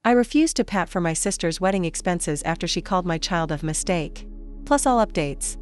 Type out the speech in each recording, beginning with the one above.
I refused to pat for my sister's wedding expenses after she called my child a mistake. Plus all updates.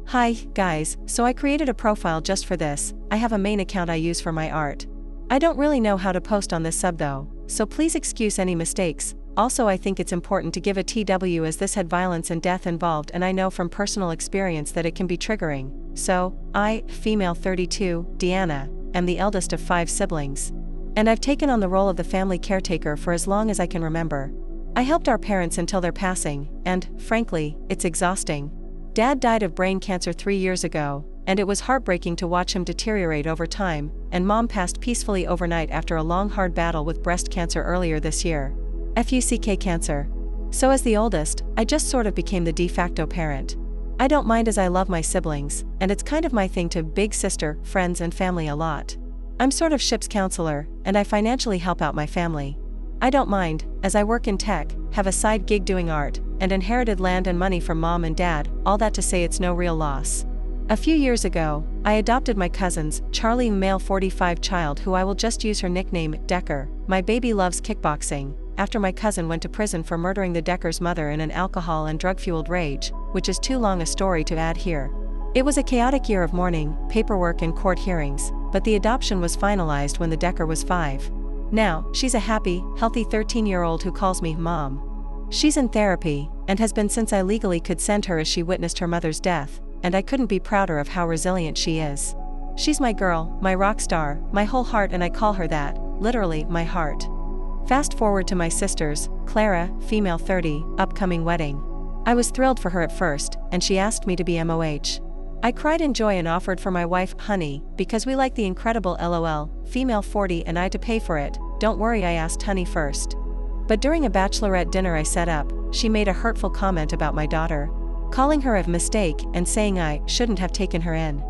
Hi, guys, so I created a profile just for this. I have a main account I use for my art. I don't really know how to post on this sub though, so please excuse any mistakes. Also, I think it's important to give a TW as this had violence and death involved, and I know from personal experience that it can be triggering. So, I, female 32, Deanna, am the eldest of 5 siblings. And I've taken on the role of the family caretaker for as long as I can remember. I helped our parents until their passing, and, frankly, it's exhausting. Dad died of brain cancer 3 years ago, and it was heartbreaking to watch him deteriorate over time, and Mom passed peacefully overnight after a long hard battle with breast cancer earlier this year. FUCK cancer. So as the oldest, I just sort of became the de facto parent. I don't mind as I love my siblings, and it's kind of my thing to big sister, friends and family a lot. I'm sort of ship's counselor, and I financially help out my family. I don't mind, as I work in tech, have a side gig doing art, and inherited land and money from Mom and Dad, all that to say it's no real loss. A few years ago, I adopted my cousin's, Charlie male 45 child who I will just use her nickname, Decker. My baby loves kickboxing, after my cousin went to prison for murdering the Decker's mother in an alcohol and drug-fueled rage, which is too long a story to add here. It was a chaotic year of mourning, paperwork and court hearings, but the adoption was finalized when the Decker was 5. Now, she's a happy, healthy 13-year-old who calls me Mom. She's in therapy, and has been since I legally could send her as she witnessed her mother's death, and I couldn't be prouder of how resilient she is. She's my girl, my rock star, my whole heart, and I call her that, literally, my heart. Fast forward to my sister's, Clara, female 30, upcoming wedding. I was thrilled for her at first, and she asked me to be MOH. I cried in joy and offered for my wife, Honey, because we like the incredible LOL, female 40 and I to pay for it. Don't worry, I asked Honey first. But during a bachelorette dinner I set up, she made a hurtful comment about my daughter, calling her a mistake and saying I shouldn't have taken her in.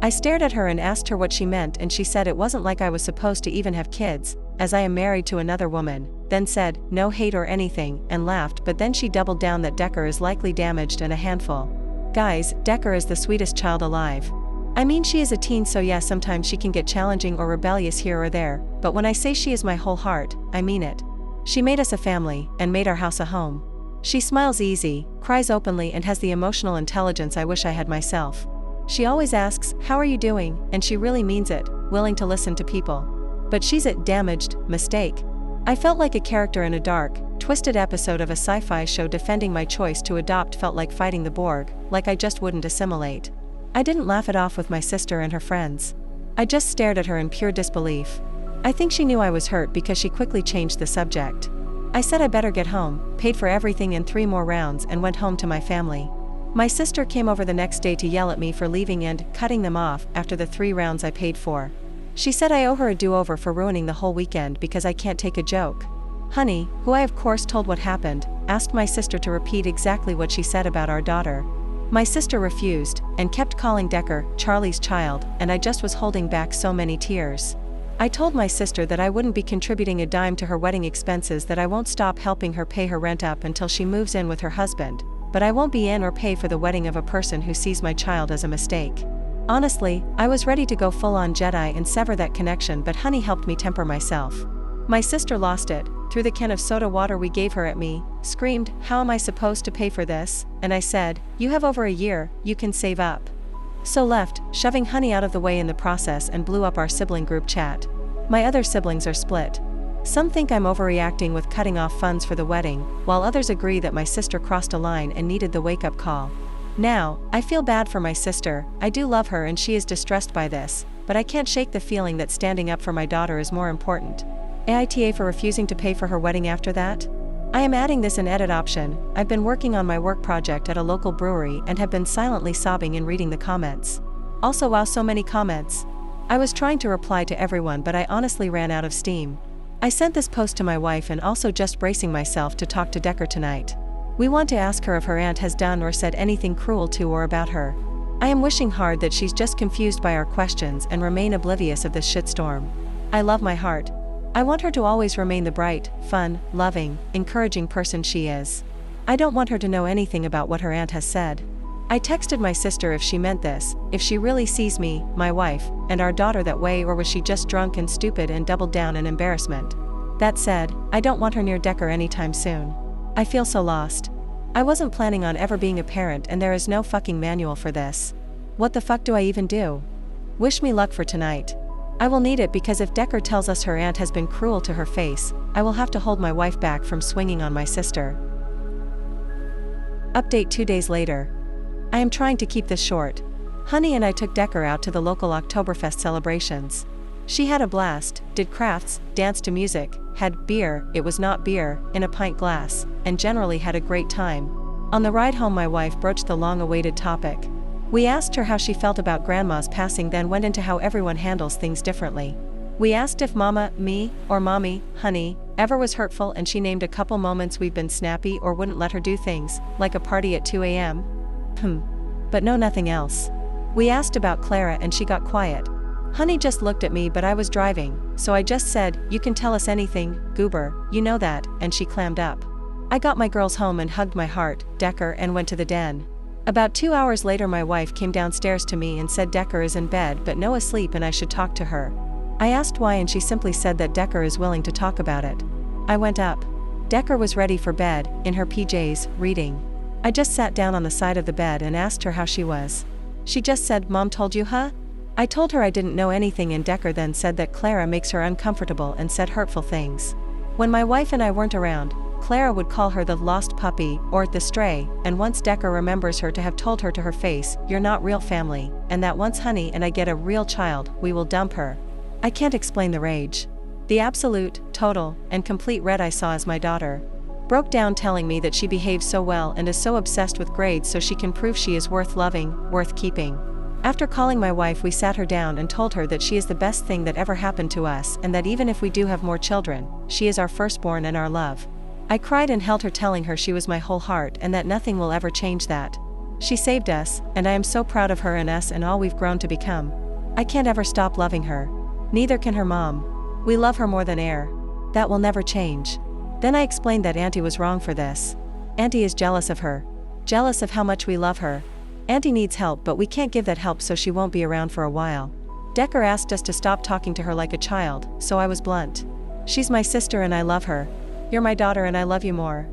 I stared at her and asked her what she meant, and she said it wasn't like I was supposed to even have kids, as I am married to another woman, then said, no hate or anything, and laughed, but then she doubled down that Decker is likely damaged and a handful. Guys, Decker is the sweetest child alive. I mean, she is a teen, so yeah, sometimes she can get challenging or rebellious here or there, but when I say she is my whole heart, I mean it. She made us a family, and made our house a home. She smiles easy, cries openly, and has the emotional intelligence I wish I had myself. She always asks, how are you doing, and she really means it, willing to listen to people. But she's a damaged mistake. I felt like a character in a dark, twisted episode of a sci-fi show. Defending my choice to adopt felt like fighting the Borg, like I just wouldn't assimilate. I didn't laugh it off with my sister and her friends. I just stared at her in pure disbelief. I think she knew I was hurt because she quickly changed the subject. I said I better get home, paid for everything in 3 more rounds, and went home to my family. My sister came over the next day to yell at me for leaving and cutting them off after the 3 rounds I paid for. She said I owe her a do-over for ruining the whole weekend because I can't take a joke. Honey, who I of course told what happened, asked my sister to repeat exactly what she said about our daughter. My sister refused, and kept calling Decker Charlie's child, and I just was holding back so many tears. I told my sister that I wouldn't be contributing a dime to her wedding expenses, that I won't stop helping her pay her rent up until she moves in with her husband, but I won't be in or pay for the wedding of a person who sees my child as a mistake. Honestly, I was ready to go full-on Jedi and sever that connection, but Honey helped me temper myself. My sister lost it, threw the can of soda water we gave her at me, screamed, how am I supposed to pay for this? And I said, you have over a year, you can save up. So left, shoving Honey out of the way in the process, and blew up our sibling group chat. My other siblings are split. Some think I'm overreacting with cutting off funds for the wedding, while others agree that my sister crossed a line and needed the wake-up call. Now, I feel bad for my sister. I do love her and she is distressed by this, but I can't shake the feeling that standing up for my daughter is more important. AITA for refusing to pay for her wedding after that? I am adding this in edit option. I've been working on my work project at a local brewery and have been silently sobbing and reading the comments. Also, wow, so many comments. I was trying to reply to everyone, but I honestly ran out of steam. I sent this post to my wife and also just bracing myself to talk to Decker tonight. We want to ask her if her aunt has done or said anything cruel to or about her. I am wishing hard that she's just confused by our questions and remain oblivious of this shitstorm. I love my heart. I want her to always remain the bright, fun, loving, encouraging person she is. I don't want her to know anything about what her aunt has said. I texted my sister if she meant this, if she really sees me, my wife, and our daughter that way, or was she just drunk and stupid and doubled down in embarrassment. That said, I don't want her near Decker anytime soon. I feel so lost. I wasn't planning on ever being a parent and there is no fucking manual for this. What the fuck do I even do? Wish me luck for tonight. I will need it because if Decker tells us her aunt has been cruel to her face, I will have to hold my wife back from swinging on my sister. Update 2 days later. I am trying to keep this short. Honey and I took Decker out to the local Oktoberfest celebrations. She had a blast, did crafts, danced to music, had beer, it was not beer, in a pint glass, and generally had a great time. On the ride home my wife broached the long-awaited topic. We asked her how she felt about grandma's passing, then went into how everyone handles things differently. We asked if mama, me, or mommy, honey, ever was hurtful, and she named a couple moments we've been snappy or wouldn't let her do things, like a party at 2 a.m. But no, nothing else. We asked about Clara and she got quiet. Honey just looked at me, but I was driving, so I just said, "You can tell us anything, goober, you know that," and she clammed up. I got my girls home and hugged my heart, Decker, and went to the den. About 2 hours later my wife came downstairs to me and said Decker is in bed but no asleep and I should talk to her. I asked why and she simply said that Decker is willing to talk about it. I went up. Decker was ready for bed, in her PJs, reading. I just sat down on the side of the bed and asked her how she was. She just said, "Mom told you, huh?" I told her I didn't know anything and Decker then said that Clara makes her uncomfortable and said hurtful things. When my wife and I weren't around, Clara would call her the lost puppy, or the stray, and once Decker remembers her to have told her to her face, "You're not real family," and that once Honey and I get a real child, we will dump her. I can't explain the rage. The absolute, total, and complete red I saw as my daughter broke down telling me that she behaves so well and is so obsessed with grades so she can prove she is worth loving, worth keeping. After calling my wife we sat her down and told her that she is the best thing that ever happened to us and that even if we do have more children, she is our firstborn and our love. I cried and held her telling her she was my whole heart and that nothing will ever change that. She saved us, and I am so proud of her and us and all we've grown to become. I can't ever stop loving her. Neither can her mom. We love her more than air. That will never change. Then I explained that Auntie was wrong for this. Auntie is jealous of her. Jealous of how much we love her. Auntie needs help but we can't give that help so she won't be around for a while. Decker asked us to stop talking to her like a child, so I was blunt. She's my sister and I love her. You're my daughter and I love you more.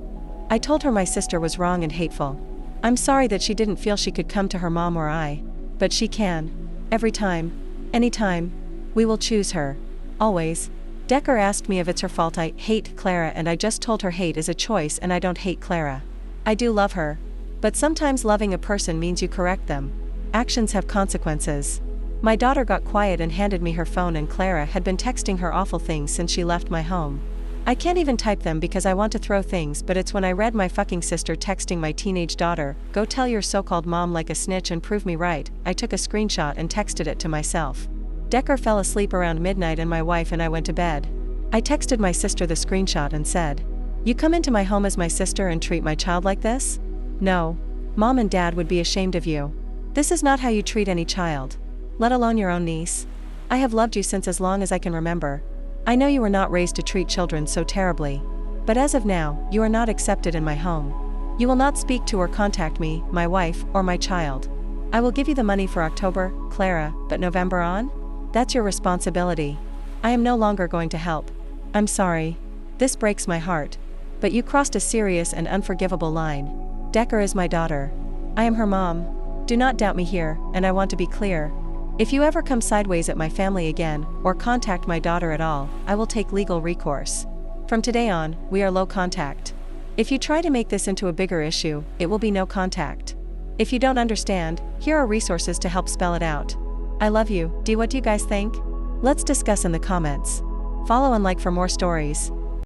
I told her my sister was wrong and hateful. I'm sorry that she didn't feel she could come to her mom or I. But she can. Every time. Anytime. We will choose her. Always. Decker asked me if it's her fault I hate Clara and I just told her hate is a choice and I don't hate Clara. I do love her. But sometimes loving a person means you correct them. Actions have consequences. My daughter got quiet and handed me her phone and Clara had been texting her awful things since she left my home. I can't even type them because I want to throw things, but it's when I read my fucking sister texting my teenage daughter, "Go tell your so-called mom like a snitch and prove me right," I took a screenshot and texted it to myself. Decker fell asleep around midnight and my wife and I went to bed. I texted my sister the screenshot and said, "You come into my home as my sister and treat my child like this? No. Mom and Dad would be ashamed of you. This is not how you treat any child. Let alone your own niece. I have loved you since as long as I can remember. I know you were not raised to treat children so terribly. But as of now, you are not accepted in my home. You will not speak to or contact me, my wife, or my child. I will give you the money for October, Clara, but November on? That's your responsibility. I am no longer going to help. I'm sorry. This breaks my heart. But you crossed a serious and unforgivable line. Decker is my daughter. I am her mom. Do not doubt me here, and I want to be clear. If you ever come sideways at my family again, or contact my daughter at all, I will take legal recourse. From today on, we are low contact. If you try to make this into a bigger issue, it will be no contact. If you don't understand, here are resources to help spell it out. I love you. What do you guys think? Let's discuss in the comments. Follow and like for more stories.